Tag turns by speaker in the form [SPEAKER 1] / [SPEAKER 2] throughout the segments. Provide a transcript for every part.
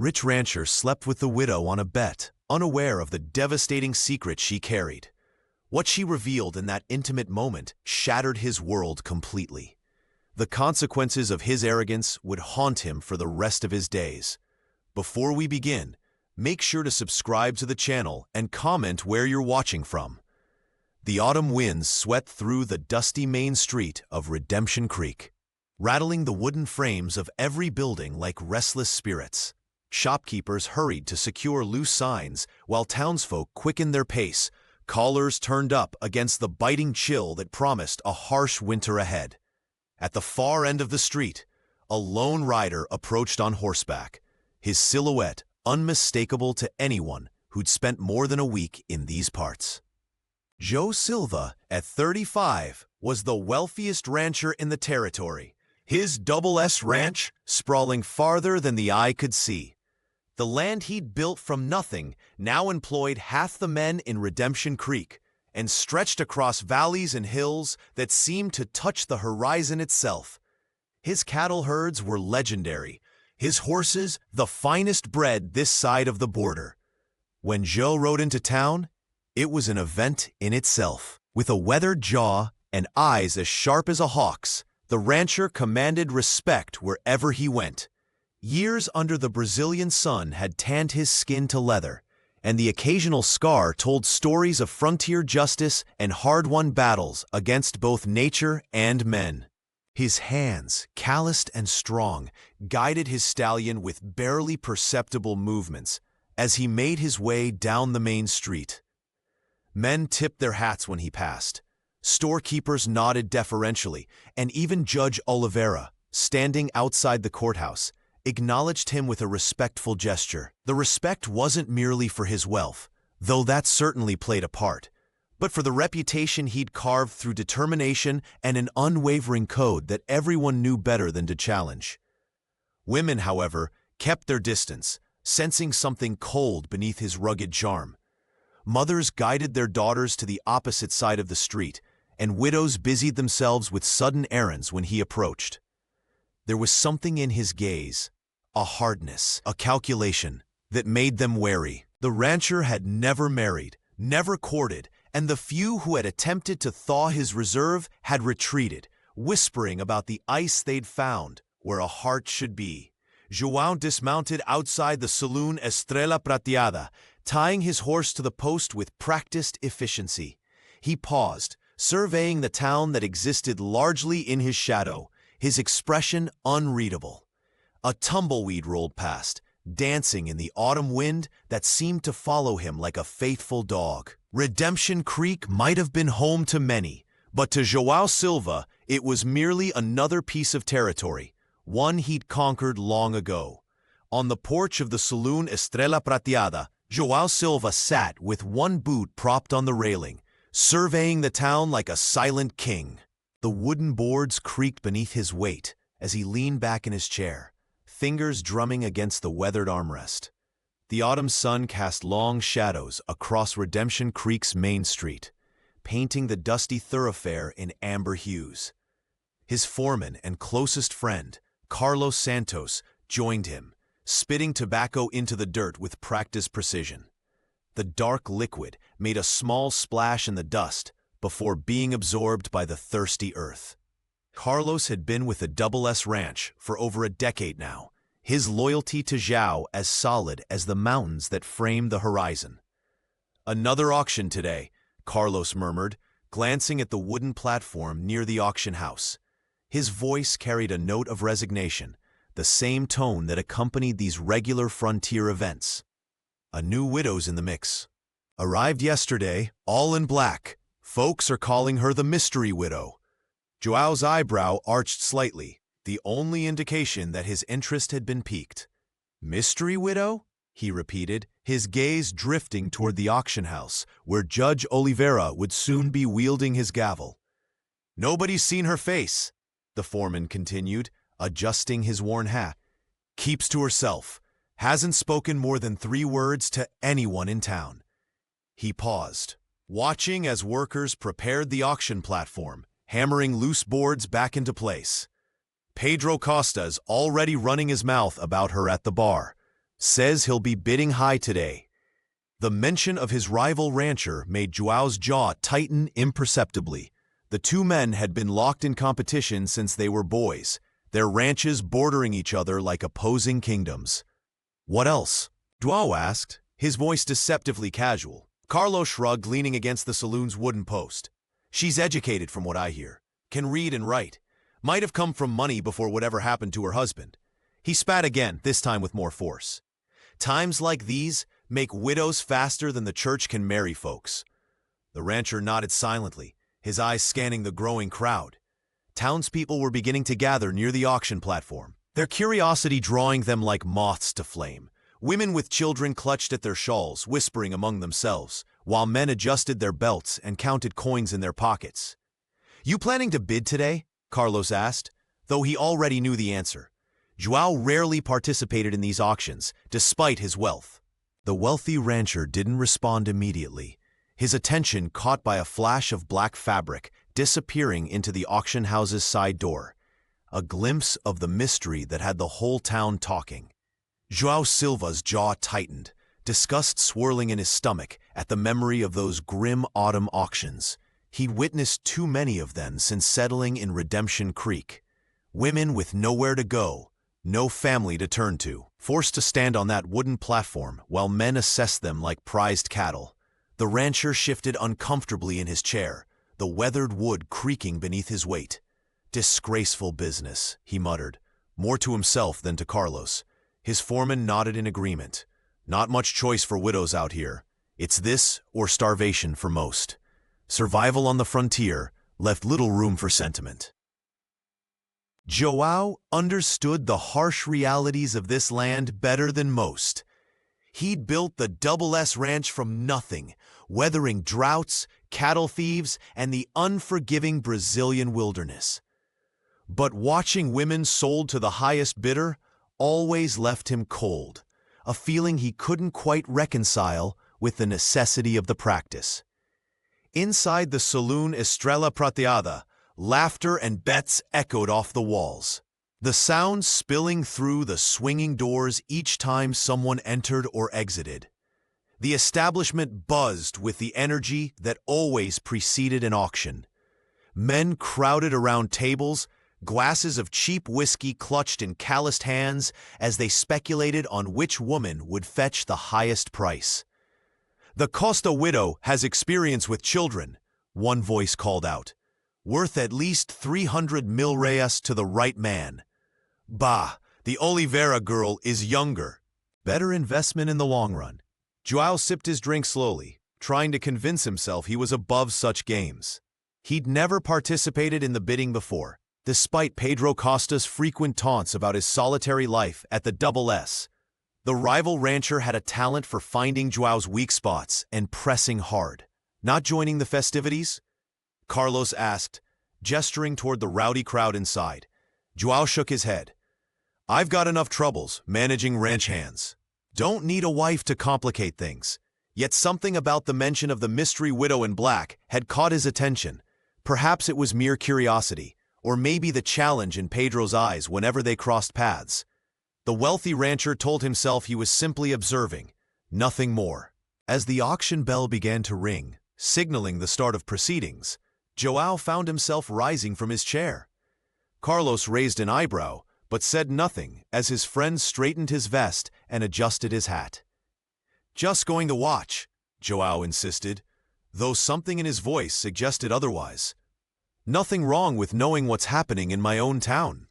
[SPEAKER 1] Rich rancher slept with the widow on a bet, unaware of the devastating secret she carried. What she revealed in that intimate moment shattered his world completely. The consequences of his arrogance would haunt him for the rest of his days. Before we begin, make sure to subscribe to the channel and comment where you're watching from. The autumn winds swept through the dusty main street of Redemption Creek, rattling the wooden frames of every building like restless spirits. Shopkeepers hurried to secure loose signs, while townsfolk quickened their pace, collars turned up against the biting chill that promised a harsh winter ahead. At the far end of the street, a lone rider approached on horseback, his silhouette unmistakable to anyone who'd spent more than a week in these parts. Joe Silva, at 35, was the wealthiest rancher in the territory, his Double S ranch sprawling farther than the eye could see. The land he'd built from nothing now employed half the men in Redemption Creek and stretched across valleys and hills that seemed to touch the horizon itself. His cattle herds were legendary, his horses the finest bred this side of the border. When Joe rode into town, it was an event in itself. With a weathered jaw and eyes as sharp as a hawk's, the rancher commanded respect wherever he went. Years under the Brazilian sun had tanned his skin to leather, and the occasional scar told stories of frontier justice and hard-won battles against both nature and men. His hands, calloused and strong, guided his stallion with barely perceptible movements as he made his way down the main street. Men tipped their hats when he passed. Storekeepers nodded deferentially, and even Judge Oliveira, standing outside the courthouse, acknowledged him with a respectful gesture. The respect wasn't merely for his wealth, though that certainly played a part, but for the reputation he'd carved through determination and an unwavering code that everyone knew better than to challenge. Women, however, kept their distance, sensing something cold beneath his rugged charm. Mothers guided their daughters to the opposite side of the street, and widows busied themselves with sudden errands when he approached. There was something in his gaze, a hardness, a calculation, that made them wary. The rancher had never married, never courted, and the few who had attempted to thaw his reserve had retreated, whispering about the ice they'd found where a heart should be. João dismounted outside the saloon Estrella Prateada, tying his horse to the post with practiced efficiency. He paused, surveying the town that existed largely in his shadow, his expression unreadable. A tumbleweed rolled past, dancing in the autumn wind that seemed to follow him like a faithful dog. Redemption Creek might have been home to many, but to João Silva it was merely another piece of territory, one he'd conquered long ago. On the porch of the saloon Estrella Prateada, João Silva sat with one boot propped on the railing, surveying the town like a silent king. The wooden boards creaked beneath his weight as he leaned back in his chair, fingers drumming against the weathered armrest. The autumn sun cast long shadows across Redemption Creek's main street, painting the dusty thoroughfare in amber hues. His foreman and closest friend, Carlos Santos, joined him, spitting tobacco into the dirt with practiced precision. The dark liquid made a small splash in the dust before being absorbed by the thirsty earth. Carlos had been with the Double S Ranch for over a decade now, his loyalty to João as solid as the mountains that framed the horizon. "Another auction today," Carlos murmured, glancing at the wooden platform near the auction house. His voice carried a note of resignation, the same tone that accompanied these regular frontier events. "A new widow's in the mix. Arrived yesterday, all in black. Folks are calling her the Mystery Widow." João's eyebrow arched slightly, the only indication that his interest had been piqued. "Mystery Widow?" he repeated, his gaze drifting toward the auction house, where Judge Oliveira would soon be wielding his gavel. "Nobody's seen her face," the foreman continued, adjusting his worn hat. "Keeps to herself, hasn't spoken more than 3 words to anyone in town." He paused, watching as workers prepared the auction platform, hammering loose boards back into place. Pedro Costa's already running his mouth about her at the bar. Says he'll be bidding high today. The mention of his rival rancher made Joao's jaw tighten imperceptibly. The two men had been locked in competition since they were boys, their ranches bordering each other like opposing kingdoms. "What else?" Joao asked, his voice deceptively casual. Carlos shrugged, leaning against the saloon's wooden post. "She's educated from what I hear. Can read and write. Might have come from money before whatever happened to her husband." He spat again, this time with more force. "Times like these make widows faster than the church can marry folks." The rancher nodded silently, his eyes scanning the growing crowd. Townspeople were beginning to gather near the auction platform, their curiosity drawing them like moths to flame. Women with children clutched at their shawls, whispering among themselves, while men adjusted their belts and counted coins in their pockets. "You planning to bid today?" Carlos asked, though he already knew the answer. Joao rarely participated in these auctions, despite his wealth. The wealthy rancher didn't respond immediately, his attention caught by a flash of black fabric disappearing into the auction house's side door, a glimpse of the mystery that had the whole town talking. Joao Silva's jaw tightened, disgust swirling in his stomach at the memory of those grim autumn auctions. He'd witnessed too many of them since settling in Redemption Creek. Women with nowhere to go, no family to turn to, forced to stand on that wooden platform while men assessed them like prized cattle. The rancher shifted uncomfortably in his chair, the weathered wood creaking beneath his weight. "Disgraceful business," he muttered, more to himself than to Carlos. His foreman nodded in agreement. "Not much choice for widows out here. It's this or starvation for most. Survival on the frontier left little room for sentiment." Joao understood the harsh realities of this land better than most. He'd built the Double S Ranch from nothing, weathering droughts, cattle thieves, and the unforgiving Brazilian wilderness. But watching women sold to the highest bidder always left him cold, a feeling he couldn't quite reconcile with the necessity of the practice. Inside the saloon Estrella Prateada, laughter and bets echoed off the walls, the sounds spilling through the swinging doors each time someone entered or exited. The establishment buzzed with the energy that always preceded an auction. Men crowded around tables, glasses of cheap whiskey clutched in calloused hands as they speculated on which woman would fetch the highest price. "The Costa widow has experience with children," one voice called out. "Worth at least 300 mil reais to the right man." "Bah, the Oliveira girl is younger." Better investment in the long run. Joao sipped his drink slowly, trying to convince himself he was above such games. He'd never participated in the bidding before, despite Pedro Costa's frequent taunts about his solitary life at the Double S. The rival rancher had a talent for finding Joao's weak spots and pressing hard. "Not joining the festivities?" Carlos asked, gesturing toward the rowdy crowd inside. Joao shook his head. "I've got enough troubles managing ranch hands. Don't need a wife to complicate things." Yet something about the mention of the mystery widow in black had caught his attention. Perhaps it was mere curiosity, or maybe the challenge in Pedro's eyes whenever they crossed paths. The wealthy rancher told himself he was simply observing, nothing more. As the auction bell began to ring, signaling the start of proceedings, Joao found himself rising from his chair. Carlos raised an eyebrow, but said nothing as his friend straightened his vest and adjusted his hat. "Just going to watch," Joao insisted, though something in his voice suggested otherwise. "Nothing wrong with knowing what's happening in my own town."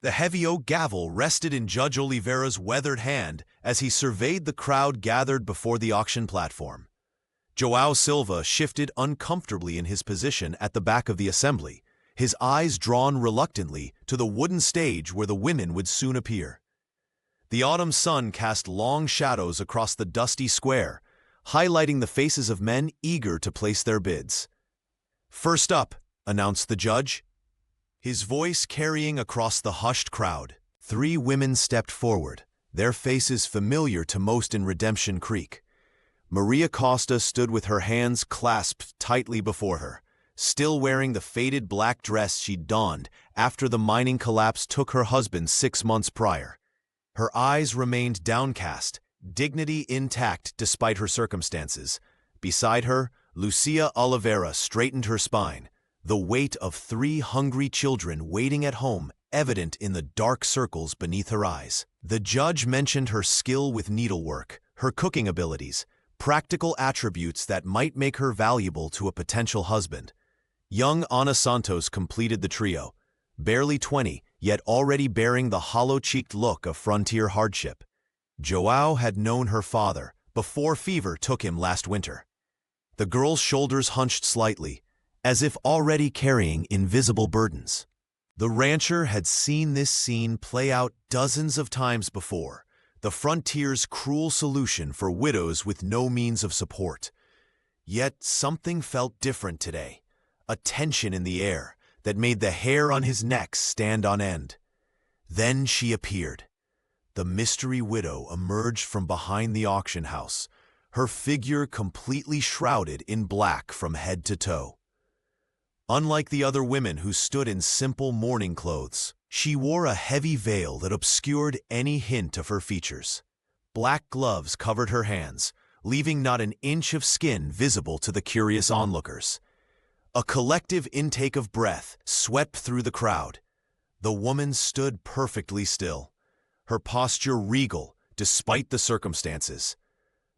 [SPEAKER 1] The heavy oak gavel rested in Judge Oliveira's weathered hand as he surveyed the crowd gathered before the auction platform. Joao Silva shifted uncomfortably in his position at the back of the assembly, his eyes drawn reluctantly to the wooden stage where the women would soon appear. The autumn sun cast long shadows across the dusty square, highlighting the faces of men eager to place their bids. "First up," announced the judge, his voice carrying across the hushed crowd. Three women stepped forward, their faces familiar to most in Redemption Creek. Maria Costa stood with her hands clasped tightly before her, still wearing the faded black dress she'd donned after the mining collapse took her husband 6 months prior. Her eyes remained downcast, dignity intact despite her circumstances. Beside her, Lucia Oliveira straightened her spine, the weight of 3 hungry children waiting at home evident in the dark circles beneath her eyes. The judge mentioned her skill with needlework, her cooking abilities, practical attributes that might make her valuable to a potential husband. Young Ana Santos completed the trio, barely 20, yet already bearing the hollow-cheeked look of frontier hardship. João had known her father before fever took him last winter. The girl's shoulders hunched slightly, as if already carrying invisible burdens. The rancher had seen this scene play out dozens of times before, the frontier's cruel solution for widows with no means of support. Yet something felt different today, a tension in the air that made the hair on his neck stand on end. Then she appeared. The mystery widow emerged from behind the auction house, her figure completely shrouded in black from head to toe. Unlike the other women who stood in simple mourning clothes, she wore a heavy veil that obscured any hint of her features. Black gloves covered her hands, leaving not an inch of skin visible to the curious onlookers. A collective intake of breath swept through the crowd. The woman stood perfectly still, her posture regal despite the circumstances.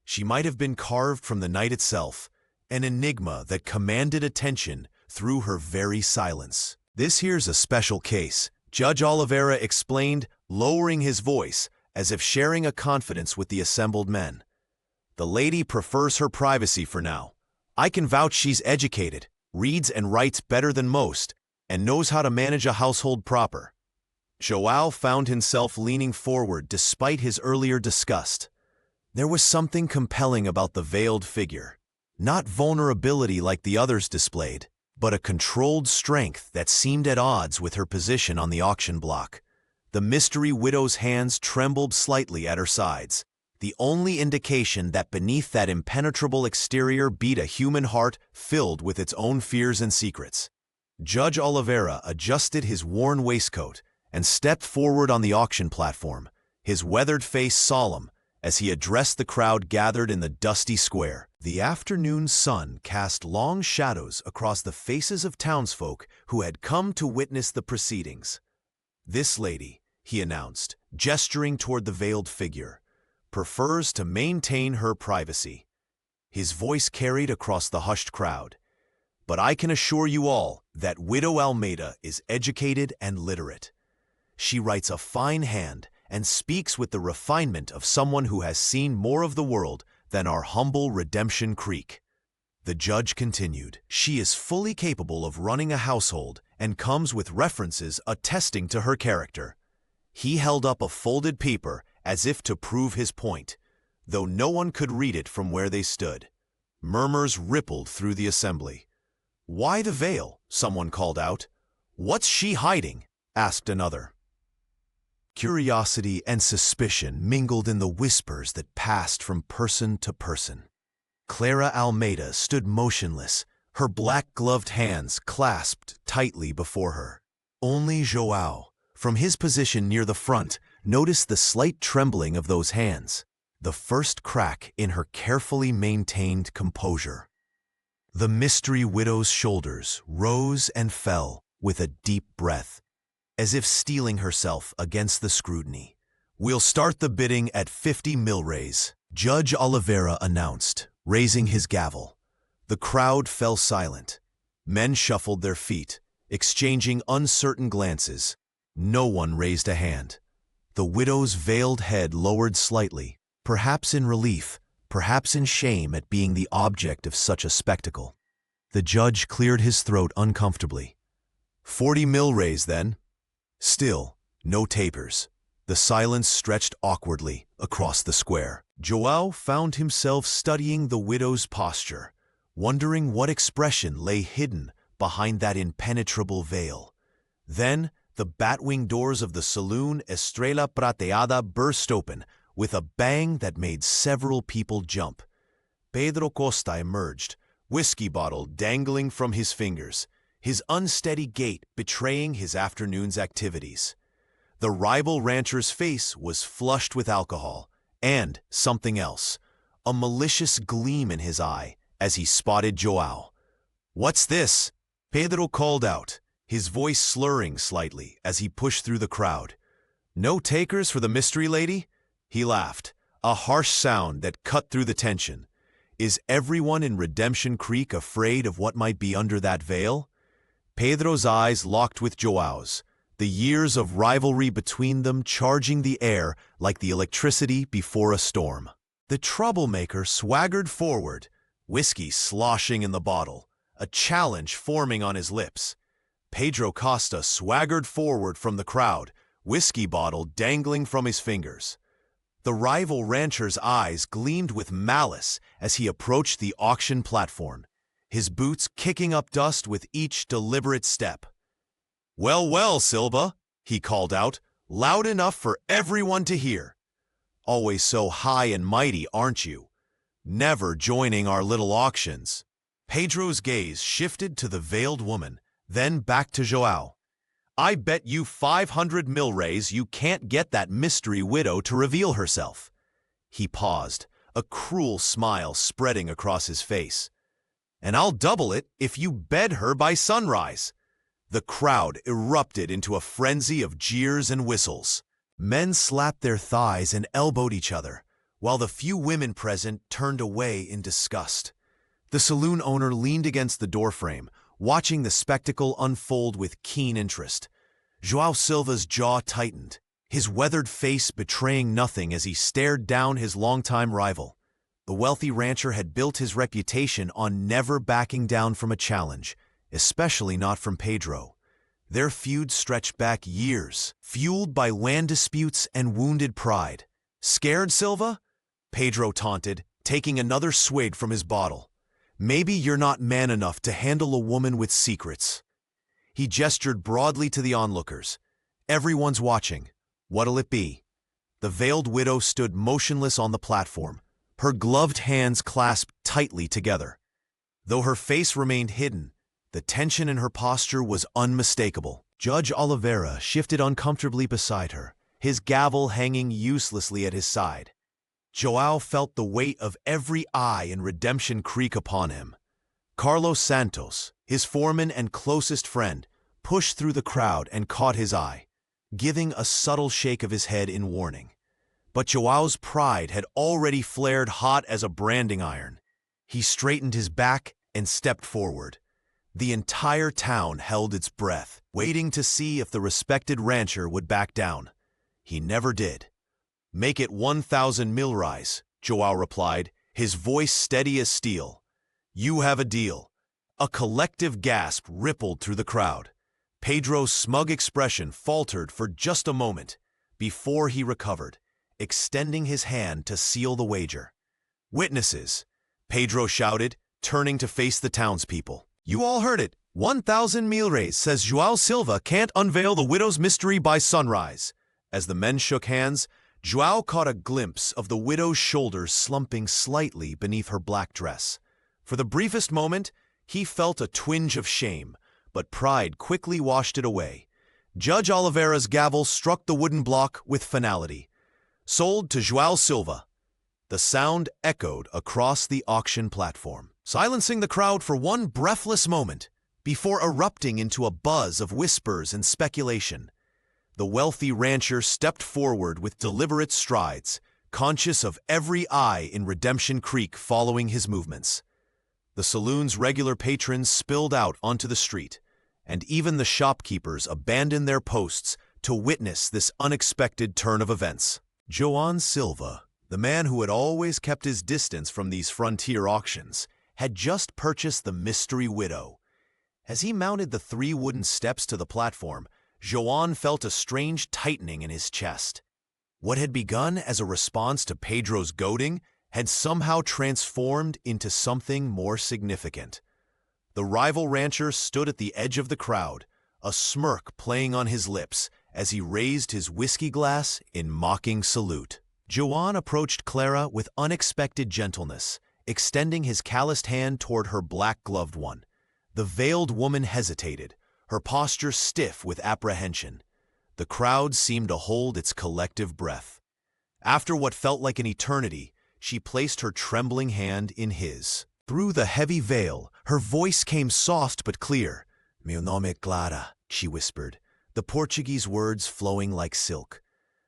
[SPEAKER 1] She might have been carved from the night itself, an enigma that commanded attention through her very silence. "This here's a special case," Judge Oliveira explained, lowering his voice as if sharing a confidence with the assembled men. "The lady prefers her privacy for now. I can vouch she's educated, reads and writes better than most, and knows how to manage a household proper." João found himself leaning forward despite his earlier disgust. There was something compelling about the veiled figure, not vulnerability like the others displayed, but a controlled strength that seemed at odds with her position on the auction block. The mystery widow's hands trembled slightly at her sides, the only indication that beneath that impenetrable exterior beat a human heart filled with its own fears and secrets. Judge Oliveira adjusted his worn waistcoat and stepped forward on the auction platform, his weathered face solemn as he addressed the crowd gathered in the dusty square. The afternoon sun cast long shadows across the faces of townsfolk who had come to witness the proceedings. "This lady," he announced, gesturing toward the veiled figure, "prefers to maintain her privacy." His voice carried across the hushed crowd. "But I can assure you all that Widow Almeida is educated and literate. She writes a fine hand and speaks with the refinement of someone who has seen more of the world than our humble Redemption Creek." The judge continued, "She is fully capable of running a household and comes with references attesting to her character." He held up a folded paper as if to prove his point, though no one could read it from where they stood. Murmurs rippled through the assembly. "Why the veil?" someone called out. "What's she hiding?" asked another. Curiosity and suspicion mingled in the whispers that passed from person to person. Clara Almeida stood motionless, her black-gloved hands clasped tightly before her. Only João, from his position near the front, noticed the slight trembling of those hands, the first crack in her carefully maintained composure. The mystery widow's shoulders rose and fell with a deep breath, as if steeling herself against the scrutiny. "We'll start the bidding at 50 milreis," Judge Oliveira announced, raising his gavel. The crowd fell silent. Men shuffled their feet, exchanging uncertain glances. No one raised a hand. The widow's veiled head lowered slightly, perhaps in relief, perhaps in shame at being the object of such a spectacle. The judge cleared his throat uncomfortably. 40 milreis, then." Still, no tapers. The silence stretched awkwardly across the square. João found himself studying the widow's posture, wondering what expression lay hidden behind that impenetrable veil. Then, the batwing doors of the saloon Estrella Prateada burst open with a bang that made several people jump. Pedro Costa emerged, whiskey bottle dangling from his fingers, his unsteady gait betraying his afternoon's activities. The rival rancher's face was flushed with alcohol, and something else, a malicious gleam in his eye as he spotted Joao. "What's this?" Pedro called out, his voice slurring slightly as he pushed through the crowd. "No takers for the mystery lady?" He laughed, a harsh sound that cut through the tension. "Is everyone in Redemption Creek afraid of what might be under that veil?" Pedro's eyes locked with Joao's, the years of rivalry between them charging the air like the electricity before a storm. The troublemaker swaggered forward, whiskey sloshing in the bottle, a challenge forming on his lips. Pedro Costa swaggered forward from the crowd, whiskey bottle dangling from his fingers. The rival rancher's eyes gleamed with malice as he approached the auction platform, his boots kicking up dust with each deliberate step. "Well, well, Silva," he called out, loud enough for everyone to hear. "Always so high and mighty, aren't you? Never joining our little auctions." Pedro's gaze shifted to the veiled woman, then back to Joao. "I bet you 500 milrays you can't get that mystery widow to reveal herself." He paused, a cruel smile spreading across his face. "And I'll double it if you bed her by sunrise." The crowd erupted into a frenzy of jeers and whistles. Men slapped their thighs and elbowed each other, while the few women present turned away in disgust. The saloon owner leaned against the doorframe, watching the spectacle unfold with keen interest. Joao Silva's jaw tightened, his weathered face betraying nothing as he stared down his longtime rival. The wealthy rancher had built his reputation on never backing down from a challenge, especially not from Pedro. Their feud stretched back years, fueled by land disputes and wounded pride. "Scared, Silva?" Pedro taunted, taking another swig from his bottle. "Maybe you're not man enough to handle a woman with secrets." He gestured broadly to the onlookers. "Everyone's watching. What'll it be?" The veiled widow stood motionless on the platform, her gloved hands clasped tightly together. Though her face remained hidden, the tension in her posture was unmistakable. Judge Oliveira shifted uncomfortably beside her, his gavel hanging uselessly at his side. Joao felt the weight of every eye in Redemption Creek upon him. Carlos Santos, his foreman and closest friend, pushed through the crowd and caught his eye, giving a subtle shake of his head in warning. But Joao's pride had already flared hot as a branding iron. He straightened his back and stepped forward. The entire town held its breath, waiting to see if the respected rancher would back down. He never did. "Make it 1,000 milrays," Joao replied, his voice steady as steel. "You have a deal." A collective gasp rippled through the crowd. Pedro's smug expression faltered for just a moment before he recovered, extending his hand to seal the wager. "Witnesses," Pedro shouted, turning to face the townspeople. "You all heard it. 1,000 milrays says Joao Silva can't unveil the widow's mystery by sunrise." As the men shook hands, Joao caught a glimpse of the widow's shoulders slumping slightly beneath her black dress. For the briefest moment, he felt a twinge of shame, but pride quickly washed it away. Judge Oliveira's gavel struck the wooden block with finality. "Sold to Joao Silva." The sound echoed across the auction platform, silencing the crowd for one breathless moment before erupting into a buzz of whispers and speculation. The wealthy rancher stepped forward with deliberate strides, conscious of every eye in Redemption Creek following his movements. The saloon's regular patrons spilled out onto the street, and even the shopkeepers abandoned their posts to witness this unexpected turn of events. Joao Silva, the man who had always kept his distance from these frontier auctions, had just purchased the mystery widow. As he mounted the 3 wooden steps to the platform, Joao felt a strange tightening in his chest. What had begun as a response to Pedro's goading had somehow transformed into something more significant. The rival rancher stood at the edge of the crowd, a smirk playing on his lips as he raised his whiskey glass in mocking salute. Joao approached Clara with unexpected gentleness, extending his calloused hand toward her black-gloved one. The veiled woman hesitated, her posture stiff with apprehension. The crowd seemed to hold its collective breath. After what felt like an eternity, she placed her trembling hand in his. Through the heavy veil, her voice came soft but clear. "Meu nome é Clara," she whispered, the Portuguese words flowing like silk.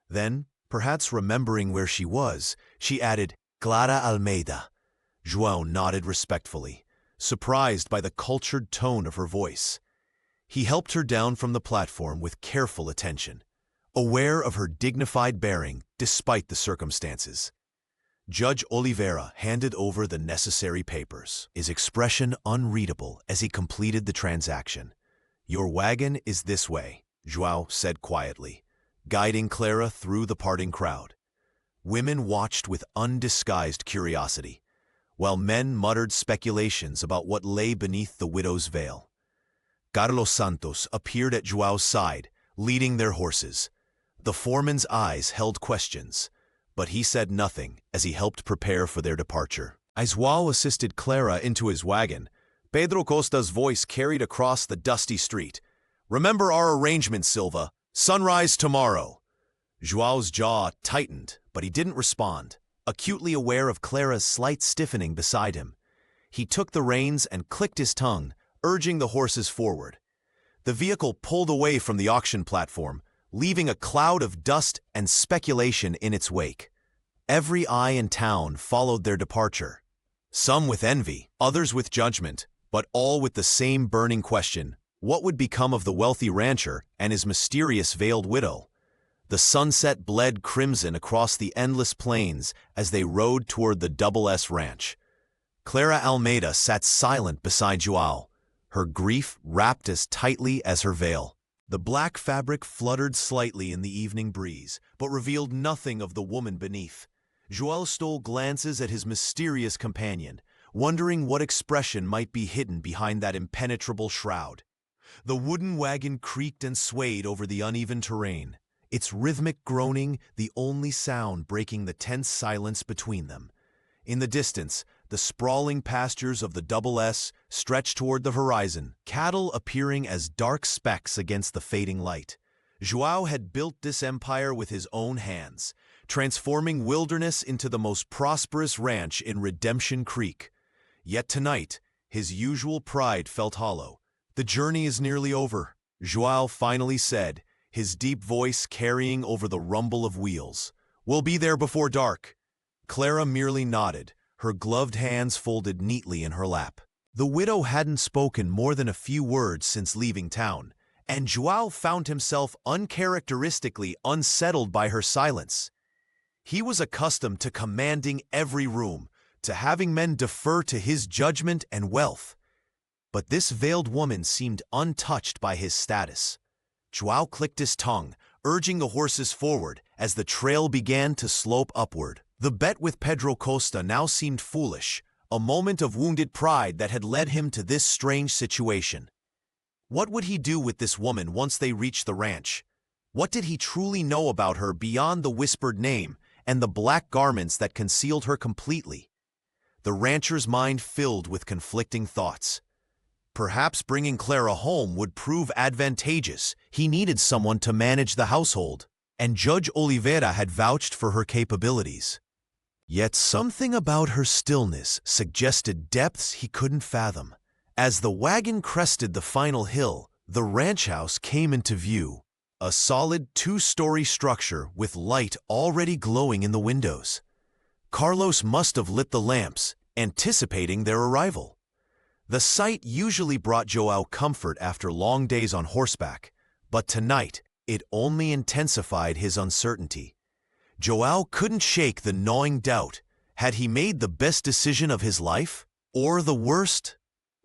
[SPEAKER 1] Then, perhaps remembering where she was, she added, "Clara Almeida." João nodded respectfully, surprised by the cultured tone of her voice. He helped her down from the platform with careful attention, aware of her dignified bearing despite the circumstances. Judge Oliveira handed over the necessary papers, his expression unreadable as he completed the transaction. "Your wagon is this way," João said quietly, guiding Clara through the parting crowd. Women watched with undisguised curiosity, while men muttered speculations about what lay beneath the widow's veil. Carlos Santos appeared at João's side, leading their horses. The foreman's eyes held questions, but he said nothing as he helped prepare for their departure. As João assisted Clara into his wagon, Pedro Costa's voice carried across the dusty street. "Remember our arrangement, Silva. Sunrise tomorrow." João's jaw tightened, but he didn't respond, acutely aware of Clara's slight stiffening beside him. He took the reins and clicked his tongue, urging the horses forward. The vehicle pulled away from the auction platform, leaving a cloud of dust and speculation in its wake. Every eye in town followed their departure, some with envy, others with judgment, but all with the same burning question: what would become of the wealthy rancher and his mysterious veiled widow? The sunset bled crimson across the endless plains as they rode toward the Double S Ranch. Clara Almeida sat silent beside João, her grief wrapped as tightly as her veil. The black fabric fluttered slightly in the evening breeze, but revealed nothing of the woman beneath. João stole glances at his mysterious companion, wondering what expression might be hidden behind that impenetrable shroud. The wooden wagon creaked and swayed over the uneven terrain, its rhythmic groaning the only sound breaking the tense silence between them. In the distance, the sprawling pastures of the Double S stretched toward the horizon, cattle appearing as dark specks against the fading light. João had built this empire with his own hands, transforming wilderness into the most prosperous ranch in Redemption Creek. Yet tonight, his usual pride felt hollow. "The journey is nearly over," João finally said, his deep voice carrying over the rumble of wheels. "We'll be there before dark." Clara merely nodded, her gloved hands folded neatly in her lap. The widow hadn't spoken more than a few words since leaving town, and João found himself uncharacteristically unsettled by her silence. He was accustomed to commanding every room, to having men defer to his judgment and wealth. But this veiled woman seemed untouched by his status. João clicked his tongue, urging the horses forward as the trail began to slope upward. The bet with Pedro Costa now seemed foolish, a moment of wounded pride that had led him to this strange situation. What would he do with this woman once they reached the ranch? What did he truly know about her beyond the whispered name and the black garments that concealed her completely? The rancher's mind filled with conflicting thoughts. Perhaps bringing Clara home would prove advantageous. He needed someone to manage the household, and Judge Oliveira had vouched for her capabilities. Yet something about her stillness suggested depths he couldn't fathom. As the wagon crested the final hill, the ranch house came into view, a solid two-story structure with light already glowing in the windows. Carlos must have lit the lamps, anticipating their arrival. The sight usually brought João comfort after long days on horseback, but tonight it only intensified his uncertainty. João couldn't shake the gnawing doubt. Had he made the best decision of his life? Or the worst?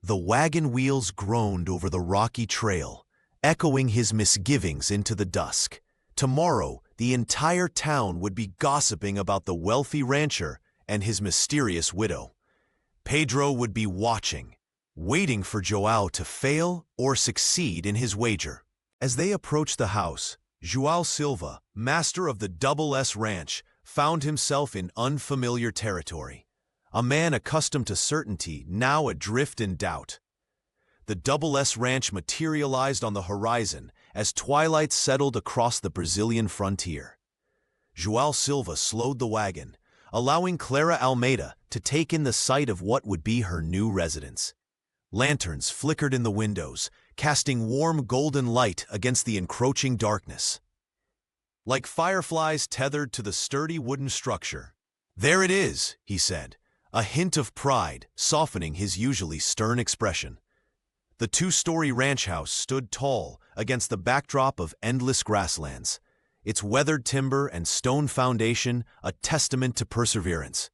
[SPEAKER 1] The wagon wheels groaned over the rocky trail, echoing his misgivings into the dusk. Tomorrow, the entire town would be gossiping about the wealthy rancher and his mysterious widow. Pedro would be watching, waiting for João to fail or succeed in his wager. As they approached the house, João Silva, master of the Double S Ranch, found himself in unfamiliar territory. A man accustomed to certainty, now adrift in doubt. The Double S Ranch materialized on the horizon as twilight settled across the Brazilian frontier. João Silva slowed the wagon, allowing Clara Almeida to take in the sight of what would be her new residence. Lanterns flickered in the windows, casting warm golden light against the encroaching darkness. Like fireflies tethered to the sturdy wooden structure. "There it is," he said, a hint of pride softening his usually stern expression. The two-story ranch house stood tall against the backdrop of endless grasslands, its weathered timber and stone foundation a testament to perseverance.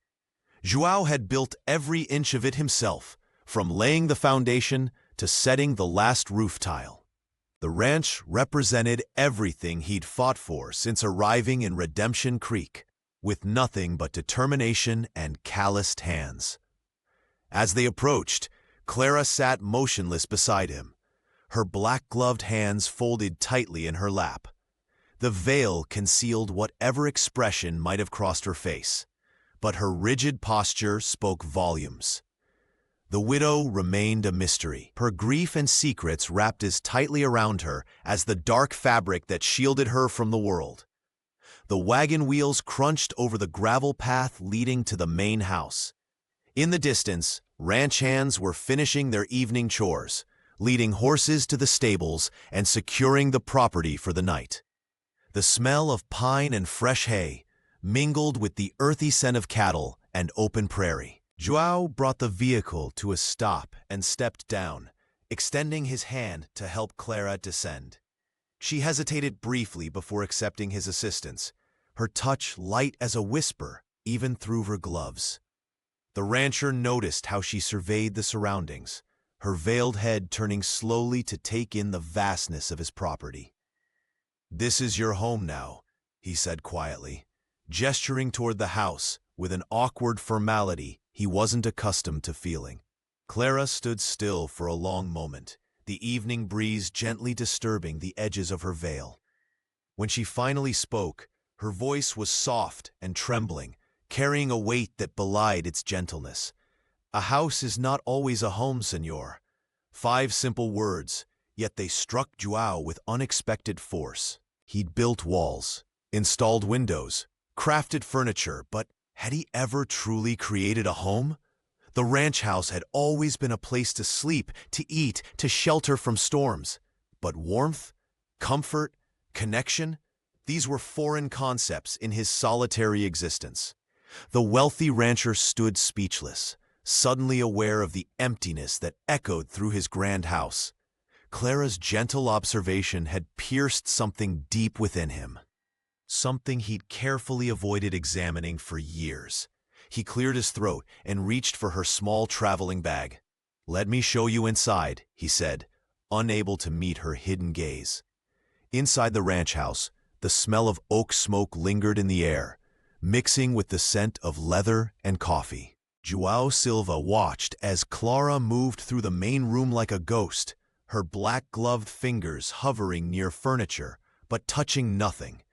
[SPEAKER 1] João had built every inch of it himself, from laying the foundation to setting the last roof tile. The ranch represented everything he'd fought for since arriving in Redemption Creek, with nothing but determination and calloused hands. As they approached, Clara sat motionless beside him, her black-gloved hands folded tightly in her lap. The veil concealed whatever expression might have crossed her face, but her rigid posture spoke volumes. The widow remained a mystery, her grief and secrets wrapped as tightly around her as the dark fabric that shielded her from the world. The wagon wheels crunched over the gravel path leading to the main house. In the distance, ranch hands were finishing their evening chores, leading horses to the stables and securing the property for the night. The smell of pine and fresh hay mingled with the earthy scent of cattle and open prairie. João brought the vehicle to a stop and stepped down, extending his hand to help Clara descend. She hesitated briefly before accepting his assistance, her touch light as a whisper even through her gloves. The rancher noticed how she surveyed the surroundings, her veiled head turning slowly to take in the vastness of his property. "This is your home now," he said quietly, gesturing toward the house with an awkward formality he wasn't accustomed to feeling. Clara stood still for a long moment, the evening breeze gently disturbing the edges of her veil. When she finally spoke, her voice was soft and trembling, carrying a weight that belied its gentleness. "A house is not always a home, senor." 5 simple words, yet they struck João with unexpected force. He'd built walls, installed windows, crafted furniture, but had he ever truly created a home? The ranch house had always been a place to sleep, to eat, to shelter from storms. But warmth, comfort, connection, these were foreign concepts in his solitary existence. The wealthy rancher stood speechless, suddenly aware of the emptiness that echoed through his grand house. Clara's gentle observation had pierced something deep within him. Something he'd carefully avoided examining for years. He cleared his throat and reached for her small traveling bag. "Let me show you inside," he said, unable to meet her hidden gaze. Inside the ranch house, the smell of oak smoke lingered in the air, mixing with the scent of leather and coffee. João Silva watched as Clara moved through the main room like a ghost, her black-gloved fingers hovering near furniture, but touching nothing.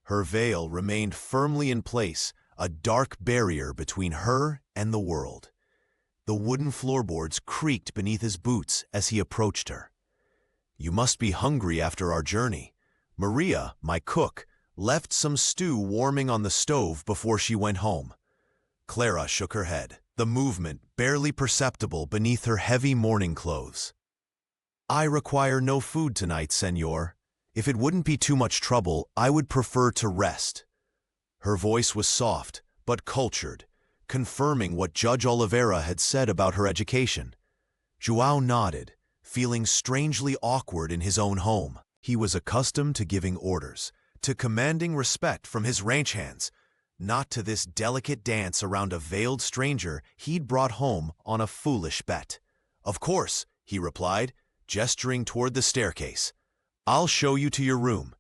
[SPEAKER 1] Her veil remained firmly in place, a dark barrier between her and the world. The wooden floorboards creaked beneath his boots as he approached her. "You must be hungry after our journey. Maria, my cook, left some stew warming on the stove before she went home." Clara shook her head, the movement barely perceptible beneath her heavy mourning clothes. "I require no food tonight, senor. If it wouldn't be too much trouble, I would prefer to rest." Her voice was soft, but cultured, confirming what Judge Oliveira had said about her education. João nodded, feeling strangely awkward in his own home. He was accustomed to giving orders, to commanding respect from his ranch hands, not to this delicate dance around a veiled stranger he'd brought home on a foolish bet. "Of course," he replied, gesturing toward the staircase. "I'll show you to your room."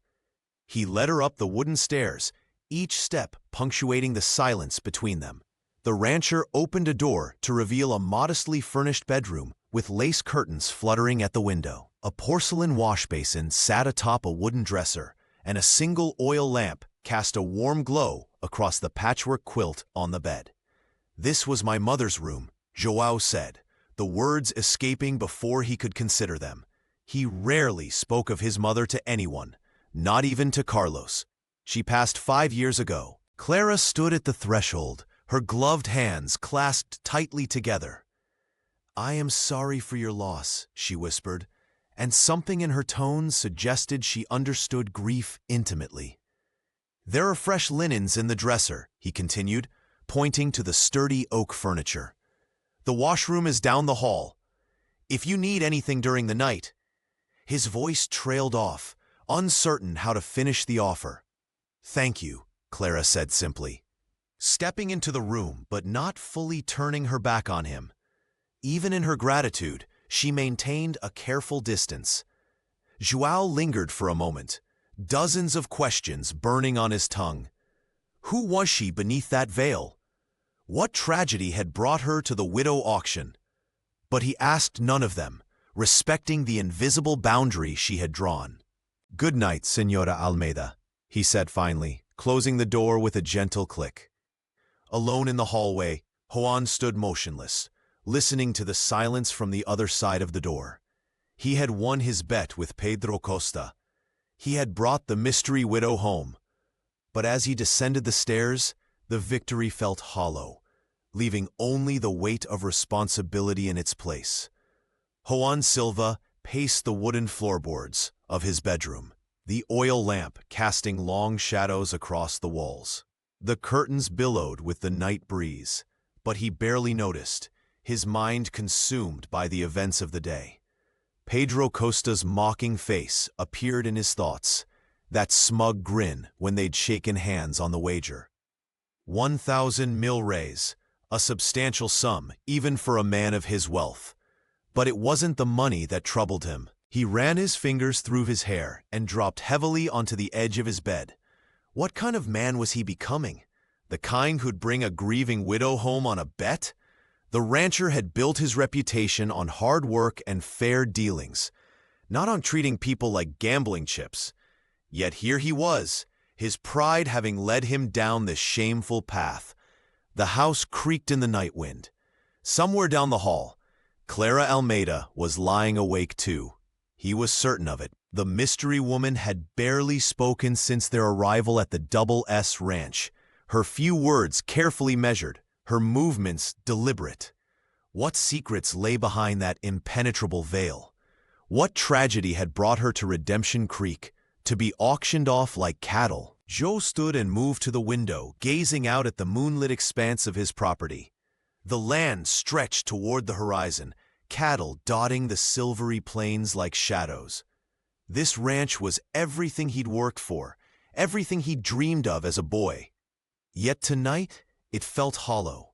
[SPEAKER 1] He led her up the wooden stairs, each step punctuating the silence between them. The rancher opened a door to reveal a modestly furnished bedroom with lace curtains fluttering at the window. A porcelain wash basin sat atop a wooden dresser, and a single oil lamp cast a warm glow across the patchwork quilt on the bed. "This was my mother's room," João said, the words escaping before he could consider them. He rarely spoke of his mother to anyone, not even to Carlos. She passed 5 years ago. Clara stood at the threshold, her gloved hands clasped tightly together. "I am sorry for your loss," she whispered, and something in her tone suggested she understood grief intimately. "There are fresh linens in the dresser," he continued, pointing to the sturdy oak furniture. "The washroom is down the hall. If you need anything during the night—" His voice trailed off, uncertain how to finish the offer. "Thank you," Clara said simply, stepping into the room but not fully turning her back on him. Even in her gratitude, she maintained a careful distance. João lingered for a moment, dozens of questions burning on his tongue. Who was she beneath that veil? What tragedy had brought her to the widow auction? But he asked none of them, respecting the invisible boundary she had drawn. "Good night, Señora Almeida," he said finally, closing the door with a gentle click. Alone in the hallway, Juan stood motionless, listening to the silence from the other side of the door. He had won his bet with Pedro Costa. He had brought the mystery widow home. But as he descended the stairs, the victory felt hollow, leaving only the weight of responsibility in its place. Juan Silva paced the wooden floorboards of his bedroom, the oil lamp casting long shadows across the walls. The curtains billowed with the night breeze, but he barely noticed, his mind consumed by the events of the day. Pedro Costa's mocking face appeared in his thoughts, that smug grin when they'd shaken hands on the wager. 1,000 milreis, a substantial sum even for a man of his wealth. But it wasn't the money that troubled him. He ran his fingers through his hair and dropped heavily onto the edge of his bed. What kind of man was he becoming? The kind who'd bring a grieving widow home on a bet? The rancher had built his reputation on hard work and fair dealings, not on treating people like gambling chips. Yet here he was, his pride having led him down this shameful path. The house creaked in the night wind. Somewhere down the hall, Clara Almeida was lying awake too. He was certain of it. The mystery woman had barely spoken since their arrival at the Double S Ranch, her few words carefully measured, her movements deliberate. What secrets lay behind that impenetrable veil? What tragedy had brought her to Redemption Creek, to be auctioned off like cattle? Joe stood and moved to the window, gazing out at the moonlit expanse of his property. The land stretched toward the horizon, cattle dotting the silvery plains like shadows. This ranch was everything he'd worked for, everything he'd dreamed of as a boy. Yet tonight, it felt hollow.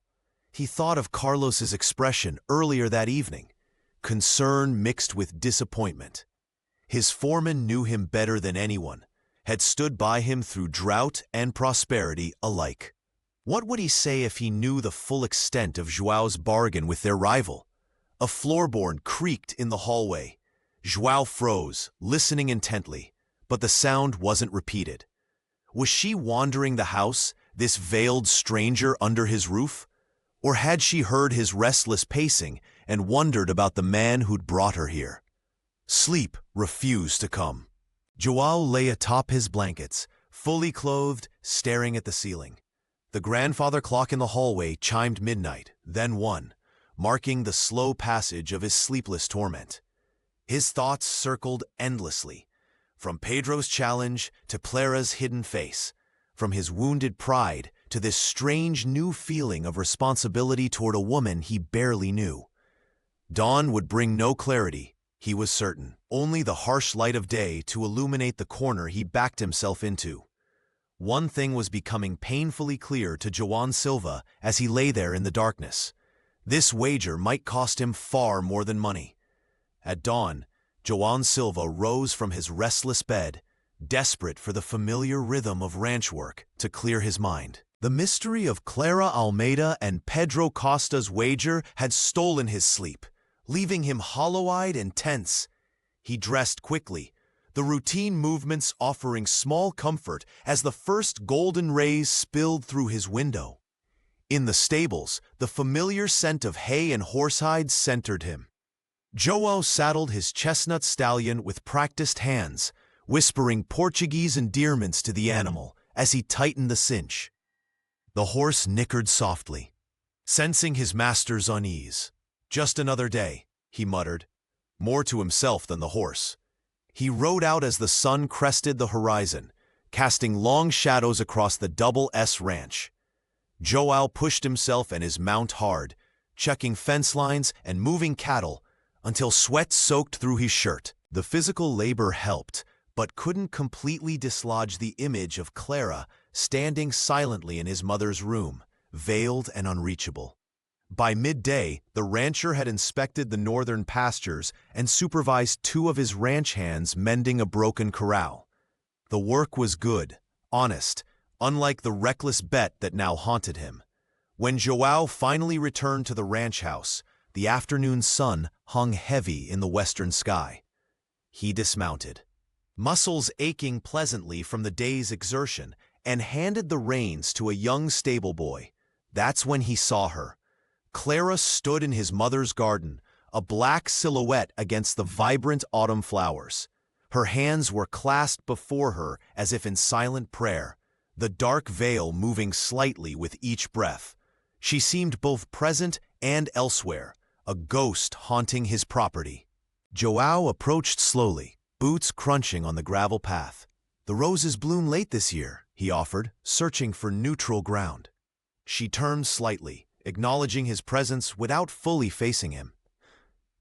[SPEAKER 1] He thought of Carlos's expression earlier that evening, concern mixed with disappointment. His foreman knew him better than anyone, had stood by him through drought and prosperity alike. What would he say if he knew the full extent of João's bargain with their rival? A floorboard creaked in the hallway. João froze, listening intently, but the sound wasn't repeated. Was she wandering the house, this veiled stranger under his roof? Or had she heard his restless pacing and wondered about the man who'd brought her here? Sleep refused to come. João lay atop his blankets, fully clothed, staring at the ceiling. The grandfather clock in the hallway chimed midnight, then 1, marking the slow passage of his sleepless torment. His thoughts circled endlessly, from Pedro's challenge to Clara's hidden face, from his wounded pride to this strange new feeling of responsibility toward a woman he barely knew. Dawn would bring no clarity, he was certain, only the harsh light of day to illuminate the corner he backed himself into. One thing was becoming painfully clear to João Silva as he lay there in the darkness. This wager might cost him far more than money. At dawn, João Silva rose from his restless bed, desperate for the familiar rhythm of ranch work to clear his mind. The mystery of Clara Almeida and Pedro Costa's wager had stolen his sleep, leaving him hollow-eyed and tense. He dressed quickly, the routine movements offering small comfort as the first golden rays spilled through his window. In the stables, the familiar scent of hay and horsehides centered him. João saddled his chestnut stallion with practiced hands, whispering Portuguese endearments to the animal as he tightened the cinch. The horse nickered softly, sensing his master's unease. "Just another day," he muttered, more to himself than the horse. He rode out as the sun crested the horizon, casting long shadows across the Double S Ranch. João pushed himself and his mount hard, checking fence lines and moving cattle until sweat soaked through his shirt. The physical labor helped, but couldn't completely dislodge the image of Clara standing silently in his mother's room, veiled and unreachable. By midday, the rancher had inspected the northern pastures and supervised 2 of his ranch hands mending a broken corral. The work was good, honest, unlike the reckless bet that now haunted him. When João finally returned to the ranch house, the afternoon sun hung heavy in the western sky. He dismounted, muscles aching pleasantly from the day's exertion, and handed the reins to a young stable boy. That's when he saw her. Clara stood in his mother's garden, a black silhouette against the vibrant autumn flowers. Her hands were clasped before her as if in silent prayer, the dark veil moving slightly with each breath. She seemed both present and elsewhere, a ghost haunting his property. João approached slowly, boots crunching on the gravel path. "The roses bloom late this year," he offered, searching for neutral ground. She turned slightly, acknowledging his presence without fully facing him.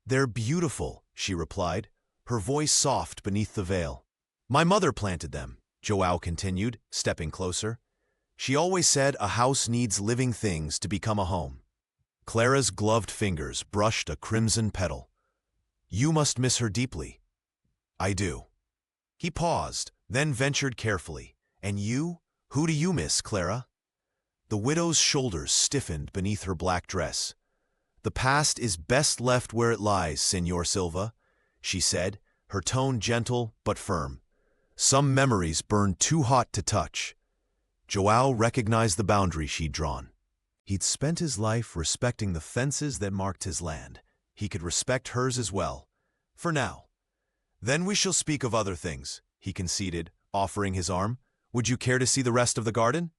[SPEAKER 1] "They're beautiful," she replied, her voice soft beneath the veil. "My mother planted them," João continued, stepping closer. "She always said a house needs living things to become a home." Clara's gloved fingers brushed a crimson petal. "You must miss her deeply." "I do." He paused, then ventured carefully. "And you? Who do you miss, Clara?" The widow's shoulders stiffened beneath her black dress. "The past is best left where it lies, Señor Silva," she said, her tone gentle but firm. "Some memories burn too hot to touch." João recognized the boundary she'd drawn. He'd spent his life respecting the fences that marked his land. He could respect hers as well, for now. "Then we shall speak of other things," he conceded, offering his arm. "Would you care to see the rest of the garden?"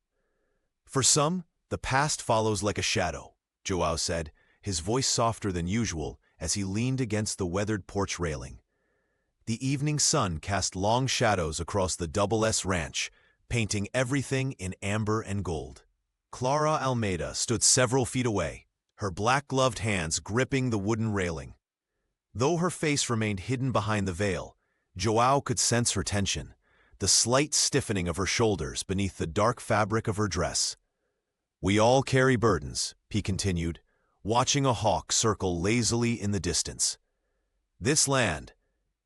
[SPEAKER 1] "For some, the past follows like a shadow," João said, his voice softer than usual as he leaned against the weathered porch railing. The evening sun cast long shadows across the Double S Ranch, painting everything in amber and gold. Clara Almeida stood several feet away, her black-gloved hands gripping the wooden railing. Though her face remained hidden behind the veil, João could sense her tension, the slight stiffening of her shoulders beneath the dark fabric of her dress. "We all carry burdens," he continued, watching a hawk circle lazily in the distance. "This land,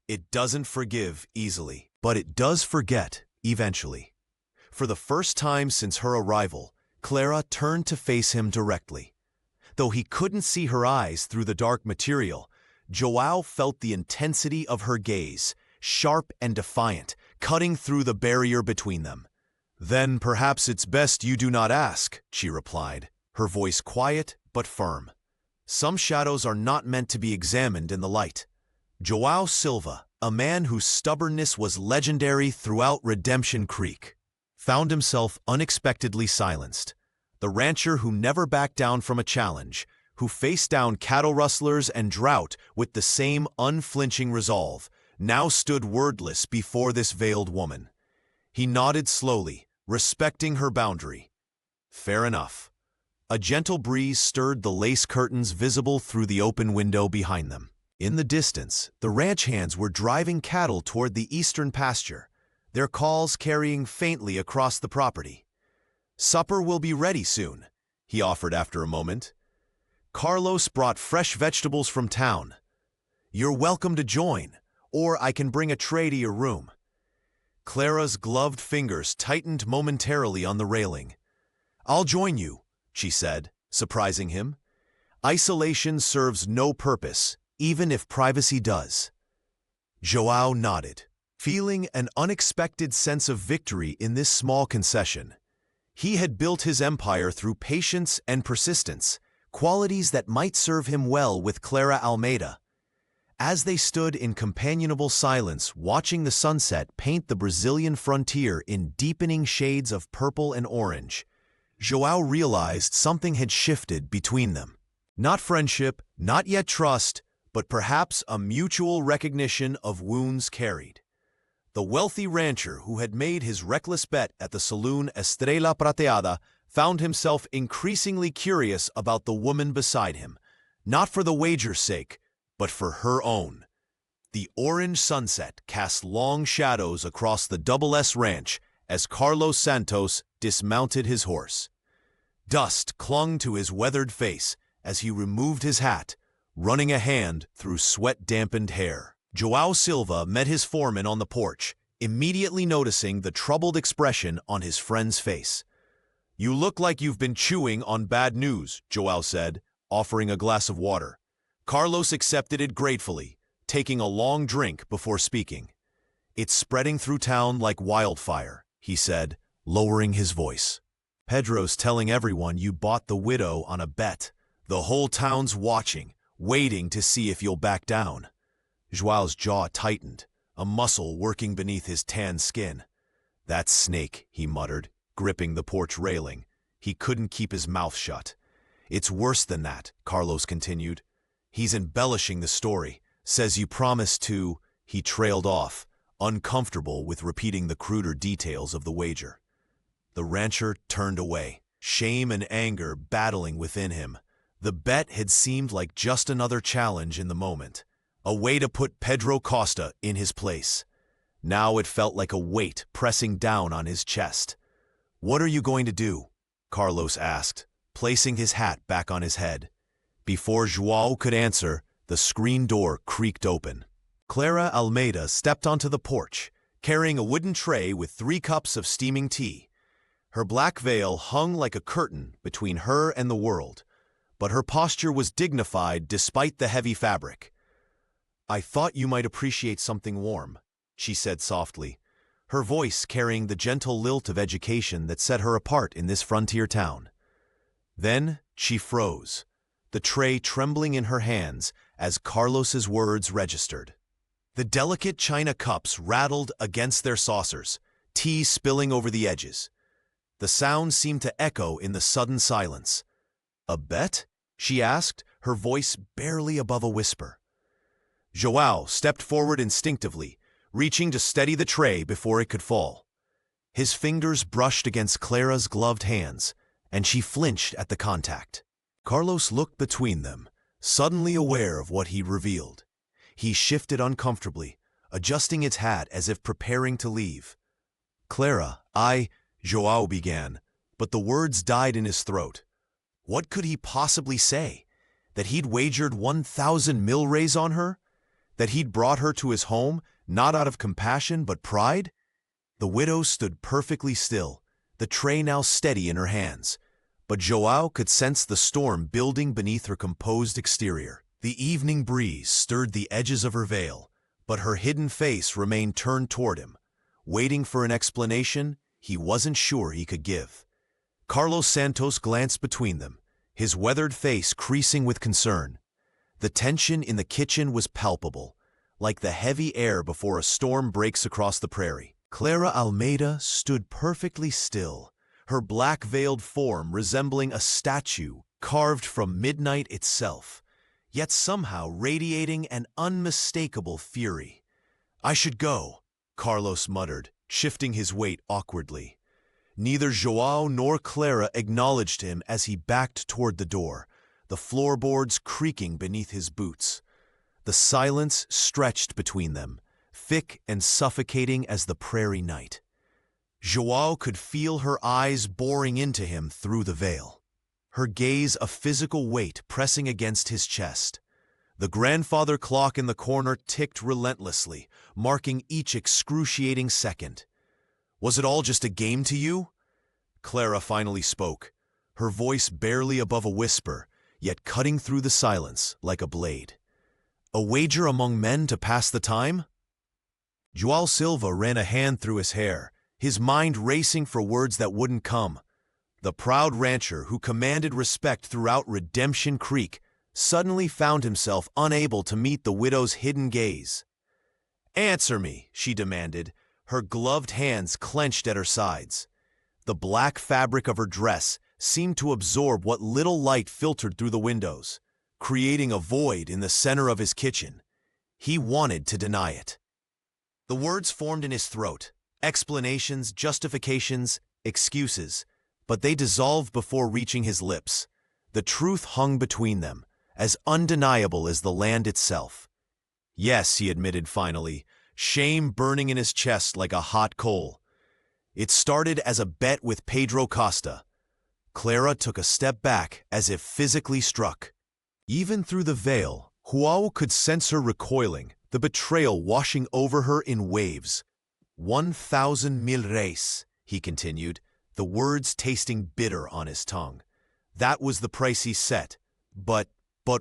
[SPEAKER 1] it doesn't forgive easily, but it does forget eventually." For the first time since her arrival, Clara turned to face him directly. Though he couldn't see her eyes through the dark material, João felt the intensity of her gaze, sharp and defiant, cutting through the barrier between them. "Then perhaps it's best you do not ask," she replied, her voice quiet but firm. "Some shadows are not meant to be examined in the light." João Silva, a man whose stubbornness was legendary throughout Redemption Creek, found himself unexpectedly silenced. The rancher who never backed down from a challenge, who faced down cattle rustlers and drought with the same unflinching resolve, now stood wordless before this veiled woman. He nodded slowly, respecting her boundary. Fair enough. A gentle breeze stirred the lace curtains visible through the open window behind them. In the distance, the ranch hands were driving cattle toward the eastern pasture, their calls carrying faintly across the property. "Supper will be ready soon," he offered after a moment. "Carlos brought fresh vegetables from town. You're welcome to join, or I can bring a tray to your room." Clara's gloved fingers tightened momentarily on the railing. "I'll join you," she said, surprising him. "Isolation serves no purpose, even if privacy does." João nodded, feeling an unexpected sense of victory in this small concession. He had built his empire through patience and persistence, qualities that might serve him well with Clara Almeida. As they stood in companionable silence watching the sunset paint the Brazilian frontier in deepening shades of purple and orange, João realized something had shifted between them. Not friendship, not yet trust, but perhaps a mutual recognition of wounds carried. The wealthy rancher who had made his reckless bet at the saloon Estrela Prateada found himself increasingly curious about the woman beside him, not for the wager's sake, but for her own. The orange sunset cast long shadows across the Double S Ranch as Carlos Santos dismounted his horse. Dust clung to his weathered face as he removed his hat, running a hand through sweat-dampened hair. João Silva met his foreman on the porch, immediately noticing the troubled expression on his friend's face. "You look like you've been chewing on bad news," João said, offering a glass of water. Carlos accepted it gratefully, taking a long drink before speaking. "It's spreading through town like wildfire," he said, lowering his voice. "Pedro's telling everyone you bought the widow on a bet. The whole town's watching, waiting to see if you'll back down." João's jaw tightened, a muscle working beneath his tan skin. "That snake," he muttered, gripping the porch railing. He couldn't keep his mouth shut. "It's worse than that," Carlos continued. "He's embellishing the story, says you promised to—" He trailed off, uncomfortable with repeating the cruder details of the wager. The rancher turned away, shame and anger battling within him. The bet had seemed like just another challenge in the moment, a way to put Pedro Costa in his place. Now it felt like a weight pressing down on his chest. "What are you going to do?" Carlos asked, placing his hat back on his head. Before João could answer, the screen door creaked open. Clara Almeida stepped onto the porch, carrying a wooden tray with 3 cups of steaming tea. Her black veil hung like a curtain between her and the world, but her posture was dignified despite the heavy fabric. "I thought you might appreciate something warm," she said softly, her voice carrying the gentle lilt of education that set her apart in this frontier town. Then she froze, the tray trembling in her hands as Carlos's words registered. The delicate china cups rattled against their saucers, tea spilling over the edges. The sound seemed to echo in the sudden silence. "A bet?" she asked, her voice barely above a whisper. João stepped forward instinctively, reaching to steady the tray before it could fall. His fingers brushed against Clara's gloved hands, and she flinched at the contact. Carlos looked between them, suddenly aware of what he'd revealed. He shifted uncomfortably, adjusting his hat as if preparing to leave. "Clara, João began, but the words died in his throat. What could he possibly say? That he'd wagered 1,000 milreis on her? That he'd brought her to his home, not out of compassion but pride? The widow stood perfectly still, the tray now steady in her hands. But João could sense the storm building beneath her composed exterior. The evening breeze stirred the edges of her veil, but her hidden face remained turned toward him, waiting for an explanation he wasn't sure he could give. Carlos Santos glanced between them, his weathered face creasing with concern. The tension in the kitchen was palpable, like the heavy air before a storm breaks across the prairie. Clara Almeida stood perfectly still, her black-veiled form resembling a statue carved from midnight itself, yet somehow radiating an unmistakable fury. "I should go," Carlos muttered, shifting his weight awkwardly. Neither João nor Clara acknowledged him as he backed toward the door, the floorboards creaking beneath his boots. The silence stretched between them, thick and suffocating as the prairie night. João could feel her eyes boring into him through the veil, her gaze a physical weight pressing against his chest. The grandfather clock in the corner ticked relentlessly, marking each excruciating second. "Was it all just a game to you?" Clara finally spoke, her voice barely above a whisper, yet cutting through the silence like a blade. "A wager among men to pass the time?" João Silva ran a hand through his hair, his mind racing for words that wouldn't come. The proud rancher who commanded respect throughout Redemption Creek suddenly found himself unable to meet the widow's hidden gaze. "Answer me," she demanded, her gloved hands clenched at her sides. The black fabric of her dress seemed to absorb what little light filtered through the windows, creating a void in the center of his kitchen. He wanted to deny it. The words formed in his throat, explanations, justifications, excuses, but they dissolved before reaching his lips. The truth hung between them, as undeniable as the land itself. "Yes," he admitted finally, shame burning in his chest like a hot coal. "It started as a bet with Pedro Costa." Clara took a step back as if physically struck. Even through the veil, Joao could sense her recoiling, the betrayal washing over her in waves. 1,000 reis, he continued, the words tasting bitter on his tongue. That was the price he set. But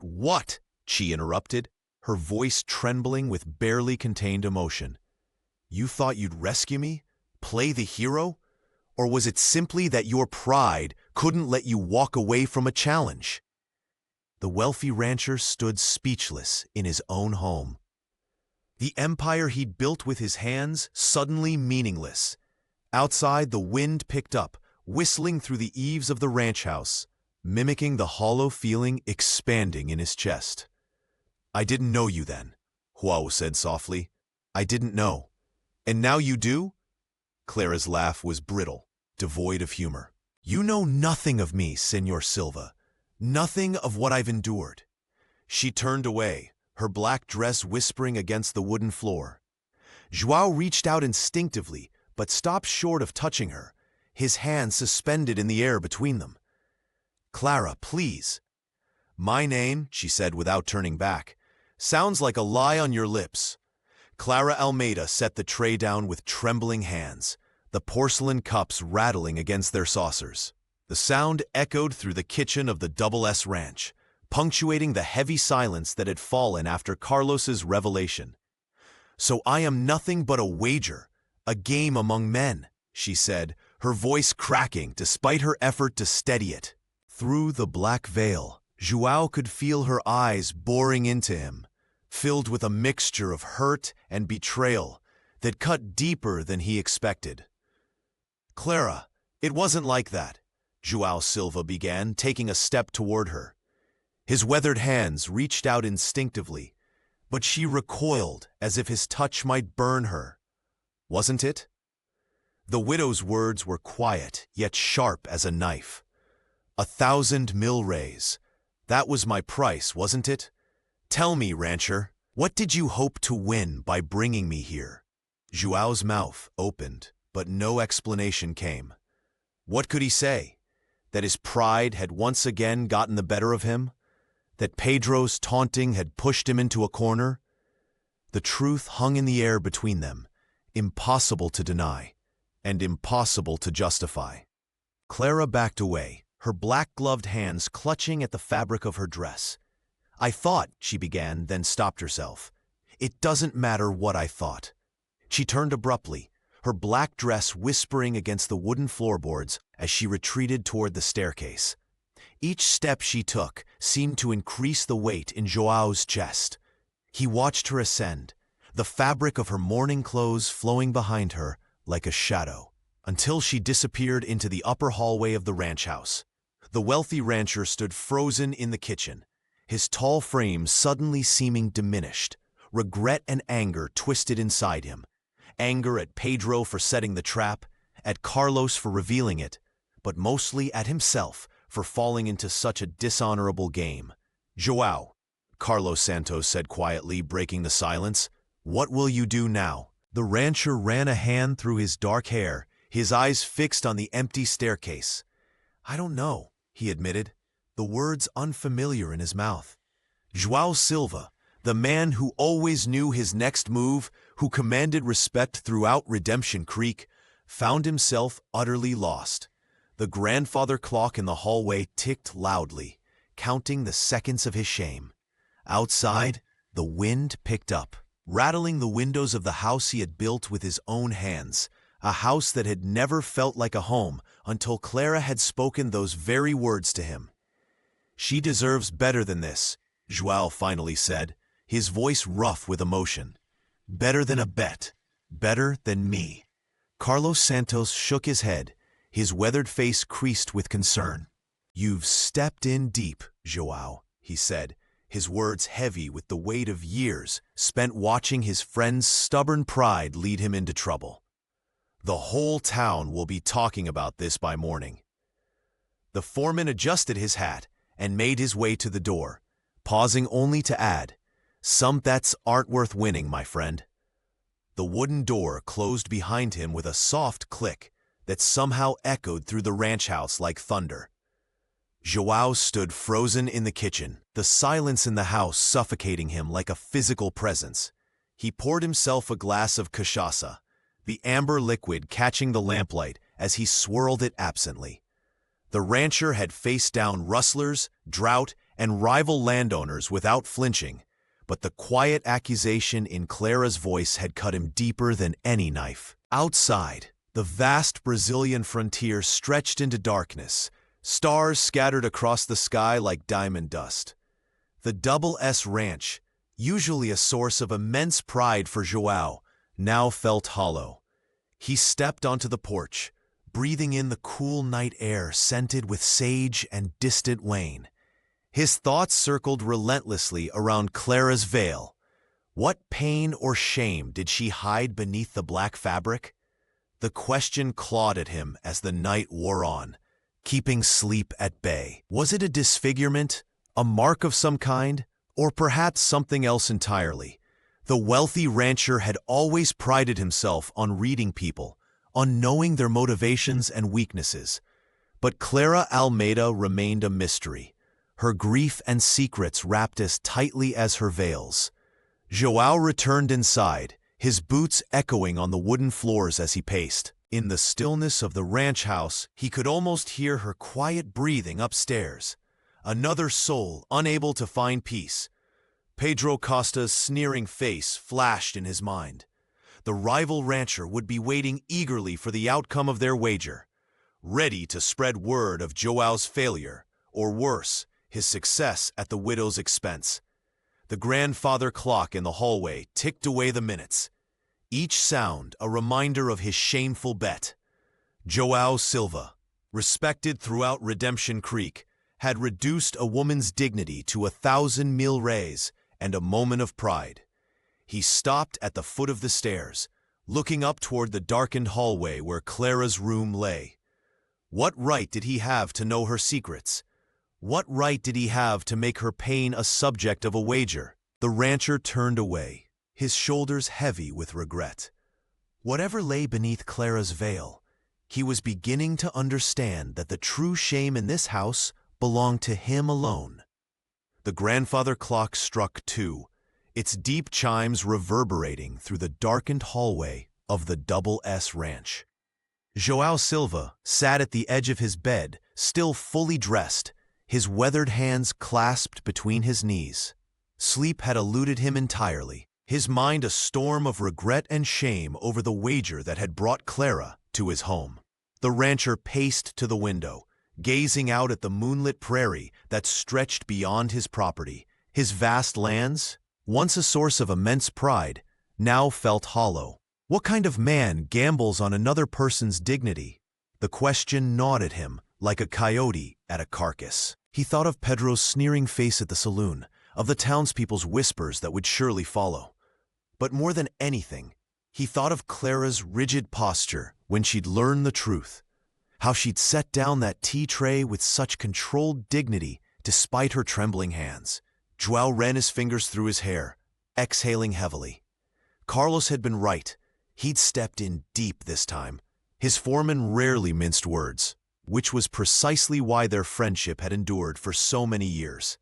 [SPEAKER 1] what? She interrupted, her voice trembling with barely contained emotion. You thought you'd rescue me? Play the hero? Or was it simply that your pride couldn't let you walk away from a challenge? The wealthy rancher stood speechless in his own home. The empire he'd built with his hands suddenly meaningless. Outside, the wind picked up, whistling through the eaves of the ranch house, mimicking the hollow feeling expanding in his chest. I didn't know you then, Joao said softly. I didn't know. And now you do? Clara's laugh was brittle, devoid of humor. You know nothing of me, Senor Silva. Nothing of what I've endured. She turned away, her black dress whispering against the wooden floor. Joao reached out instinctively, but stopped short of touching her, his hands suspended in the air between them. Clara, please. My name, she said without turning back, sounds like a lie on your lips. Clara Almeida set the tray down with trembling hands, the porcelain cups rattling against their saucers. The sound echoed through the kitchen of the Double S Ranch, punctuating the heavy silence that had fallen after Carlos's revelation. So I am nothing but a wager, a game among men, she said, her voice cracking despite her effort to steady it. Through the black veil, Joao could feel her eyes boring into him, filled with a mixture of hurt and betrayal that cut deeper than he expected. Clara, it wasn't like that, Joao Silva began, taking a step toward her. His weathered hands reached out instinctively, but she recoiled as if his touch might burn her. Wasn't it? The widow's words were quiet, yet sharp as a knife. 1,000 milreis. That was my price, wasn't it? Tell me, rancher, what did you hope to win by bringing me here? Joao's mouth opened, but no explanation came. What could he say? That his pride had once again gotten the better of him? That Pedro's taunting had pushed him into a corner? The truth hung in the air between them, impossible to deny, and impossible to justify. Clara backed away, her black-gloved hands clutching at the fabric of her dress. I thought, she began, then stopped herself. It doesn't matter what I thought. She turned abruptly, her black dress whispering against the wooden floorboards as she retreated toward the staircase. Each step she took seemed to increase the weight in Joao's chest. He watched her ascend, the fabric of her mourning clothes flowing behind her like a shadow, until she disappeared into the upper hallway of the ranch house. The wealthy rancher stood frozen in the kitchen, his tall frame suddenly seeming diminished, regret and anger twisted inside him. Anger at Pedro for setting the trap, at Carlos for revealing it, but mostly at himself for falling into such a dishonorable game. Joao, Carlos Santos said quietly, breaking the silence, what will you do now? The rancher ran a hand through his dark hair, his eyes fixed on the empty staircase. I don't know, he admitted, the words unfamiliar in his mouth. Joao Silva, the man who always knew his next move, who commanded respect throughout Redemption Creek, found himself utterly lost. The grandfather clock in the hallway ticked loudly, counting the seconds of his shame. Outside, the wind picked up, rattling the windows of the house he had built with his own hands, a house that had never felt like a home until Clara had spoken those very words to him. She deserves better than this, João finally said, his voice rough with emotion. "Better than a bet. Better than me." Carlos Santos shook his head, his weathered face creased with concern. "You've stepped in deep, João," he said, his words heavy with the weight of years spent watching his friend's stubborn pride lead him into trouble. "The whole town will be talking about this by morning." The foreman adjusted his hat and made his way to the door, pausing only to add, "Some bets aren't worth winning, my friend." The wooden door closed behind him with a soft click that somehow echoed through the ranch house like thunder. João stood frozen in the kitchen, the silence in the house suffocating him like a physical presence. He poured himself a glass of cachaça, the amber liquid catching the lamplight as he swirled it absently. The rancher had faced down rustlers, drought, and rival landowners without flinching, but the quiet accusation in Clara's voice had cut him deeper than any knife. Outside, the vast Brazilian frontier stretched into darkness, stars scattered across the sky like diamond dust. The Double S Ranch, usually a source of immense pride for João, now felt hollow. He stepped onto the porch, breathing in the cool night air scented with sage and distant wane. His thoughts circled relentlessly around Clara's veil. What pain or shame did she hide beneath the black fabric? The question clawed at him as the night wore on, keeping sleep at bay. Was it a disfigurement, a mark of some kind, or perhaps something else entirely? The wealthy rancher had always prided himself on reading people, on knowing their motivations and weaknesses. But Clara Almeida remained a mystery, her grief and secrets wrapped as tightly as her veils. João returned inside, his boots echoing on the wooden floors as he paced. In the stillness of the ranch house, he could almost hear her quiet breathing upstairs. Another soul unable to find peace. Pedro Costa's sneering face flashed in his mind. The rival rancher would be waiting eagerly for the outcome of their wager, ready to spread word of João's failure, or worse, his success at the widow's expense. The grandfather clock in the hallway ticked away the minutes, each sound a reminder of his shameful bet. João Silva, respected throughout Redemption Creek, had reduced a woman's dignity to 1,000 mil-réis and a moment of pride. He stopped at the foot of the stairs, looking up toward the darkened hallway where Clara's room lay. What right did he have to know her secrets? What right did he have to make her pain a subject of a wager? The rancher turned away, his shoulders heavy with regret. Whatever lay beneath Clara's veil, he was beginning to understand that the true shame in this house belonged to him alone. The grandfather clock struck 2, its deep chimes reverberating through the darkened hallway of the Double S Ranch. João Silva sat at the edge of his bed, still fully dressed, his weathered hands clasped between his knees. Sleep had eluded him entirely, his mind a storm of regret and shame over the wager that had brought Clara to his home. The rancher paced to the window, gazing out at the moonlit prairie that stretched beyond his property. His vast lands, once a source of immense pride, now felt hollow. What kind of man gambles on another person's dignity? The question gnawed at him like a coyote at a carcass. He thought of Pedro's sneering face at the saloon, of the townspeople's whispers that would surely follow. But more than anything, he thought of Clara's rigid posture when she'd learned the truth, how she'd set down that tea tray with such controlled dignity despite her trembling hands. João ran his fingers through his hair, exhaling heavily. Carlos had been right. He'd stepped in deep this time. His foreman rarely minced words, which was precisely why their friendship had endured for so many years.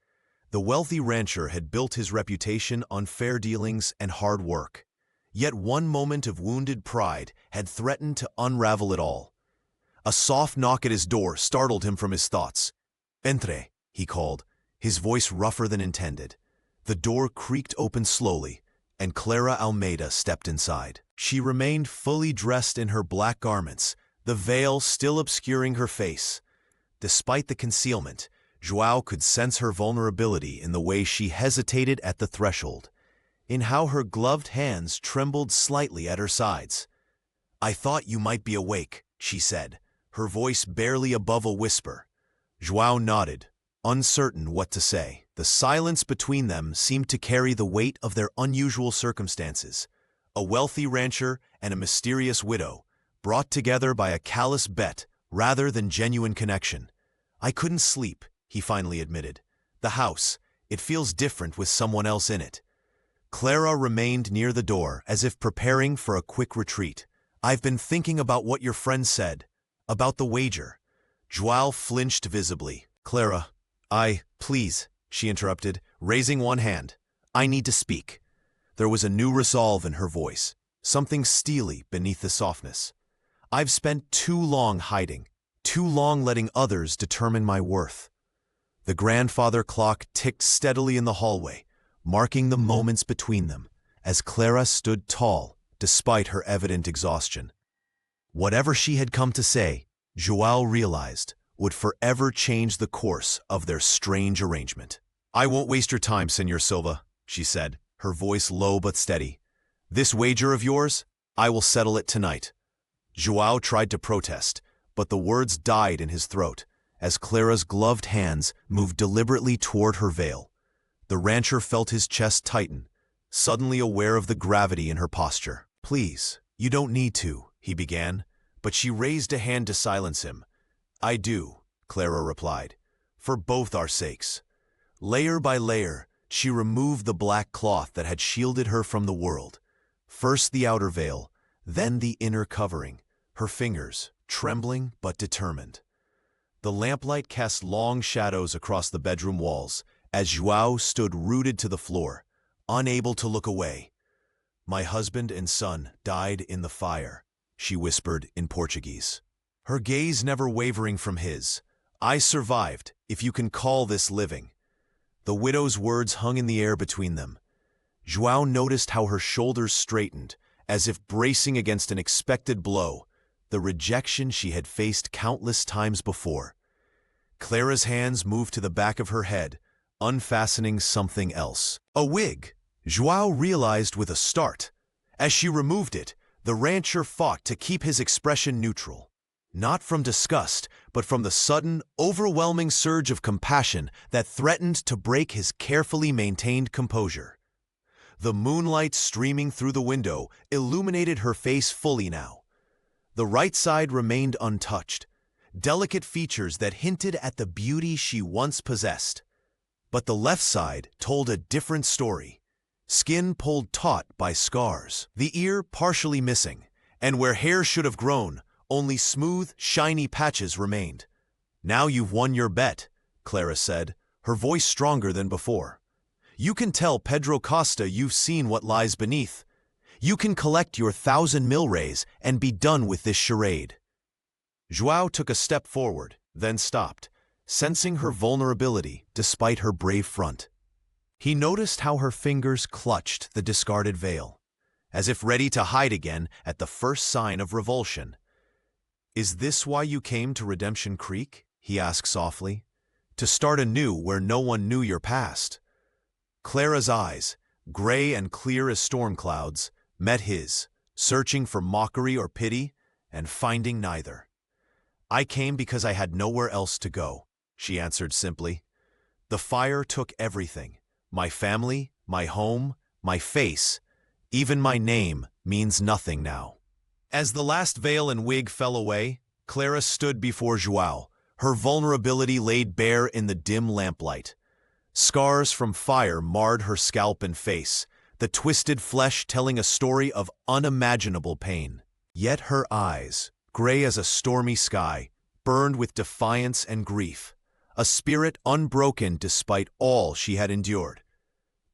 [SPEAKER 1] The wealthy rancher had built his reputation on fair dealings and hard work. Yet one moment of wounded pride had threatened to unravel it all. A soft knock at his door startled him from his thoughts. "Entre," he called, his voice rougher than intended. The door creaked open slowly, and Clara Almeida stepped inside. She remained fully dressed in her black garments, the veil still obscuring her face. Despite the concealment, Joao could sense her vulnerability in the way she hesitated at the threshold, in how her gloved hands trembled slightly at her sides. "I thought you might be awake," she said, her voice barely above a whisper. Joao nodded, uncertain what to say. The silence between them seemed to carry the weight of their unusual circumstances. A wealthy rancher and a mysterious widow, brought together by a callous bet rather than genuine connection. "I couldn't sleep," he finally admitted. "The house, it feels different with someone else in it." Clara remained near the door as if preparing for a quick retreat. "I've been thinking about what your friend said, about the wager." Joao flinched visibly. "Clara, please," she interrupted, raising one hand. "I need to speak." There was a new resolve in her voice, something steely beneath the softness. "I've spent too long hiding, too long letting others determine my worth." The grandfather clock ticked steadily in the hallway, marking the moments between them, as Clara stood tall, despite her evident exhaustion. Whatever she had come to say, Joao realized, would forever change the course of their strange arrangement. "I won't waste your time, Senor Silva," she said, her voice low but steady. "This wager of yours, I will settle it tonight." Joao tried to protest, but the words died in his throat, as Clara's gloved hands moved deliberately toward her veil. The rancher felt his chest tighten, suddenly aware of the gravity in her posture. "Please, you don't need to," he began, but she raised a hand to silence him. "I do," Clara replied, "for both our sakes." Layer by layer, she removed the black cloth that had shielded her from the world. First the outer veil, then the inner covering, her fingers trembling but determined. The lamplight cast long shadows across the bedroom walls as Joao stood rooted to the floor, unable to look away. "My husband and son died in the fire," she whispered in Portuguese, her gaze never wavering from his. "I survived, if you can call this living." The widow's words hung in the air between them. Joao noticed how her shoulders straightened, as if bracing against an expected blow, the rejection she had faced countless times before. Clara's hands moved to the back of her head, unfastening something else. A wig, Joao realized with a start. As she removed it, the rancher fought to keep his expression neutral. Not from disgust, but from the sudden, overwhelming surge of compassion that threatened to break his carefully maintained composure. The moonlight streaming through the window illuminated her face fully now. The right side remained untouched, delicate features that hinted at the beauty she once possessed. But the left side told a different story. Skin pulled taut by scars, the ear partially missing, and where hair should have grown, only smooth, shiny patches remained. "Now you've won your bet," Clara said, her voice stronger than before. "You can tell Pedro Costa you've seen what lies beneath. You can collect your 1,000 milrays and be done with this charade." Joao took a step forward, then stopped, sensing her vulnerability despite her brave front. He noticed how her fingers clutched the discarded veil, as if ready to hide again at the first sign of revulsion. "Is this why you came to Redemption Creek?" he asked softly. "To start anew where no one knew your past?" Clara's eyes, gray and clear as storm clouds, met his, searching for mockery or pity, and finding neither. "I came because I had nowhere else to go," she answered simply. "The fire took everything. My family, my home, my face, even my name means nothing now." As the last veil and wig fell away, Clara stood before Joao, her vulnerability laid bare in the dim lamplight. Scars from fire marred her scalp and face, the twisted flesh telling a story of unimaginable pain. Yet her eyes, gray as a stormy sky, burned with defiance and grief, a spirit unbroken despite all she had endured.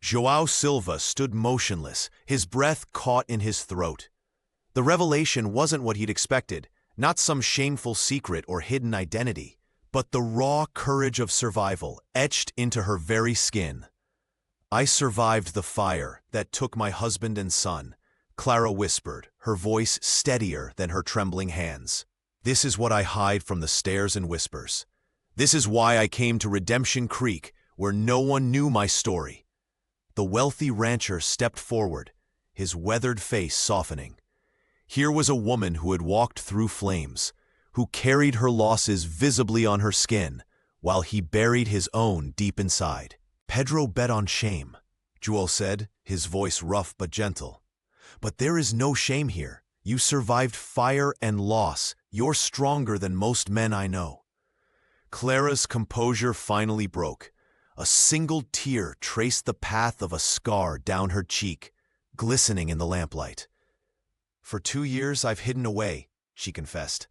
[SPEAKER 1] Joao Silva stood motionless, his breath caught in his throat. The revelation wasn't what he'd expected, not some shameful secret or hidden identity, but the raw courage of survival etched into her very skin. "I survived the fire that took my husband and son," Clara whispered, her voice steadier than her trembling hands. "This is what I hide from the stares and whispers. This is why I came to Redemption Creek, where no one knew my story." The wealthy rancher stepped forward, his weathered face softening. Here was a woman who had walked through flames, who carried her losses visibly on her skin, while he buried his own deep inside. "Pedro bet on shame," Joel said, his voice rough but gentle. "But there is no shame here. You survived fire and loss. You're stronger than most men I know." Clara's composure finally broke. A single tear traced the path of a scar down her cheek, glistening in the lamplight. "For 2 years I've hidden away," she confessed.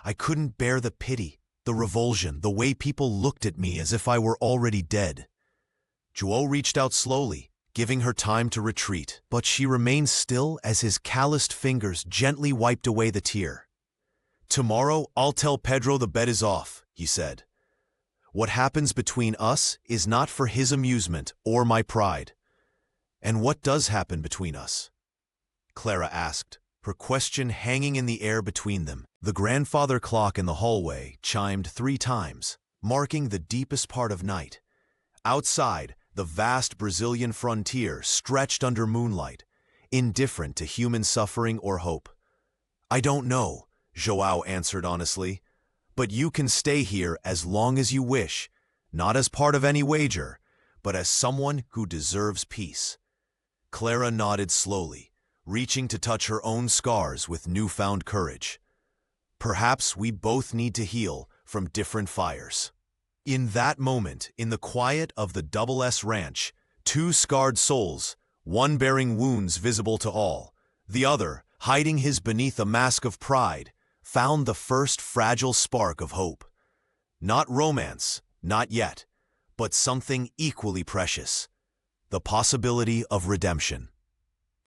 [SPEAKER 1] "I couldn't bear the pity, the revulsion, the way people looked at me as if I were already dead." Joel reached out slowly, giving her time to retreat, but she remained still as his calloused fingers gently wiped away the tear. "Tomorrow I'll tell Pedro the bet is off," he said. "What happens between us is not for his amusement or my pride." "And what does happen between us?" Clara asked, her question hanging in the air between them. The grandfather clock in the hallway chimed 3 times, marking the deepest part of night. Outside, the vast Brazilian frontier stretched under moonlight, indifferent to human suffering or hope. "I don't know," João answered honestly, "but you can stay here as long as you wish, not as part of any wager, but as someone who deserves peace." Clara nodded slowly, reaching to touch her own scars with newfound courage. "Perhaps we both need to heal from different fires." In that moment, in the quiet of the Double S Ranch, 2 scarred souls, one bearing wounds visible to all, the other, hiding his beneath a mask of pride, found the first fragile spark of hope. Not romance, not yet, but something equally precious: the possibility of redemption.